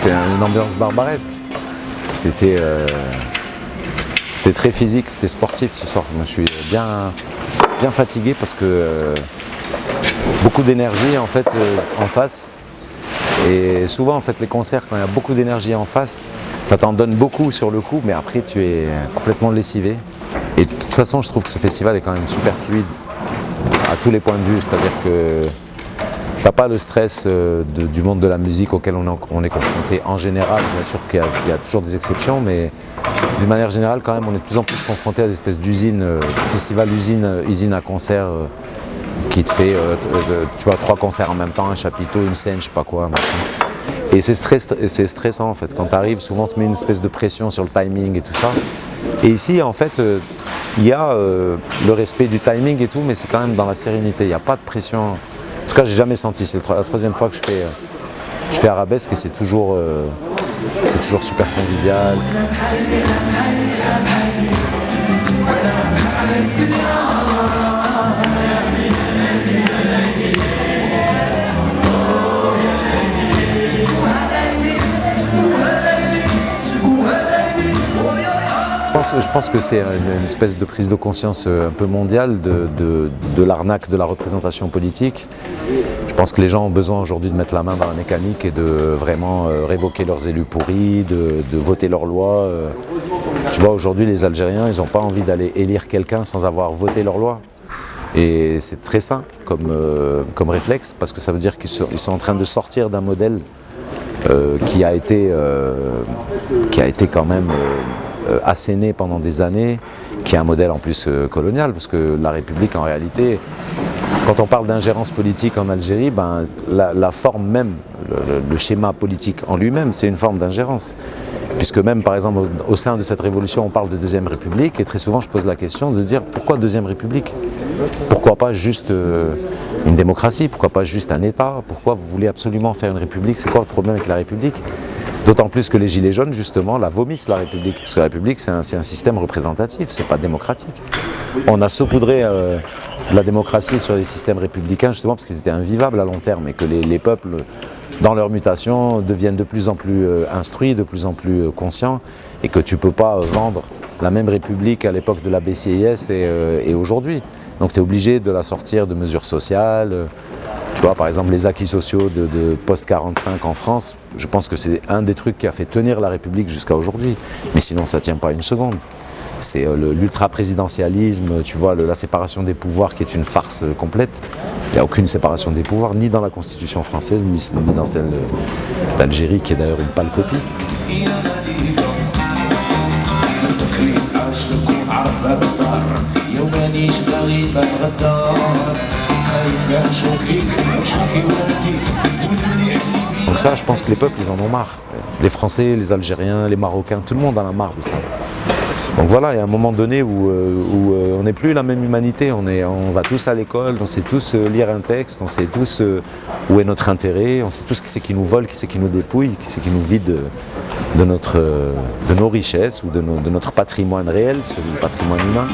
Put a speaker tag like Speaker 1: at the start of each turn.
Speaker 1: c'était une ambiance barbaresque. C'était très physique, c'était sportif ce soir. Je me suis bien fatigué parce que beaucoup d'énergie en fait en face. Et souvent en fait les concerts, quand il y a beaucoup d'énergie en face, ça t'en donne beaucoup sur le coup, mais après tu es complètement lessivé. Et de toute façon, je trouve que ce festival est quand même super fluide à tous les points de vue, c'est-à-dire que t'as pas le stress du monde de la musique auquel on est confronté en général. Bien sûr qu'il y a toujours des exceptions, mais d'une manière générale, quand même, on est de plus en plus confronté à des espèces d'usines, festival usine à concert, qui te fait, tu vois, 3 concerts en même temps, un chapiteau, une scène, je sais pas quoi, machin. Et c'est stressant en fait. Quand tu arrives, souvent on te met une espèce de pression sur le timing et tout ça. Et ici, en fait, il y a le respect du timing et tout, mais c'est quand même dans la sérénité. Il n'y a pas de pression. En tout cas, j'ai jamais senti. C'est la 3e fois que je fais Arabesque et c'est toujours super convivial. Je pense que c'est une espèce de prise de conscience un peu mondiale de l'arnaque de la représentation politique. Je pense que les gens ont besoin aujourd'hui de mettre la main dans la mécanique et de vraiment révoquer leurs élus pourris, de voter leurs lois. Tu vois, aujourd'hui, les Algériens, ils n'ont pas envie d'aller élire quelqu'un sans avoir voté leur loi. Et c'est très sain comme réflexe, parce que ça veut dire qu'ils sont en train de sortir d'un modèle qui a été quand même asséné pendant des années, qui est un modèle en plus colonial, parce que la République en réalité, quand on parle d'ingérence politique en Algérie, ben, la forme même, le schéma politique en lui-même, c'est une forme d'ingérence. Puisque même par exemple au sein de cette révolution on parle de Deuxième République et très souvent je pose la question de dire pourquoi Deuxième République? Pourquoi pas juste une démocratie? Pourquoi pas juste un État? Pourquoi vous voulez absolument faire une République? C'est quoi le problème avec la République? D'autant plus que les Gilets jaunes, justement, la vomissent la République. Parce que la République, c'est un système représentatif, c'est pas démocratique. On a saupoudré la démocratie sur les systèmes républicains, justement, parce qu'ils étaient invivables à long terme et que les peuples, dans leur mutation, deviennent de plus en plus instruits, de plus en plus conscients, et que tu peux pas vendre la même République à l'époque de la BCIS et aujourd'hui. Donc tu es obligé de la sortir de mesures sociales. Tu vois, par exemple, les acquis sociaux de post-45 en France, je pense que c'est un des trucs qui a fait tenir la République jusqu'à aujourd'hui. Mais sinon, ça ne tient pas une seconde. C'est l'ultra-présidentialisme, tu vois, la séparation des pouvoirs qui est une farce complète. Il n'y a aucune séparation des pouvoirs, ni dans la Constitution française, ni dans celle d'Algérie, qui est d'ailleurs une pâle copie. Donc ça, je pense que les peuples, ils en ont marre. Les Français, les Algériens, les Marocains, tout le monde en a marre de ça. Donc voilà, il y a un moment donné où on n'est plus la même humanité, on va tous à l'école, on sait tous lire un texte, on sait tous où est notre intérêt, on sait tous qui c'est qui nous vole, qui c'est qui nous dépouille, qui c'est qui nous vide de nos richesses ou de notre patrimoine réel, celui du patrimoine humain.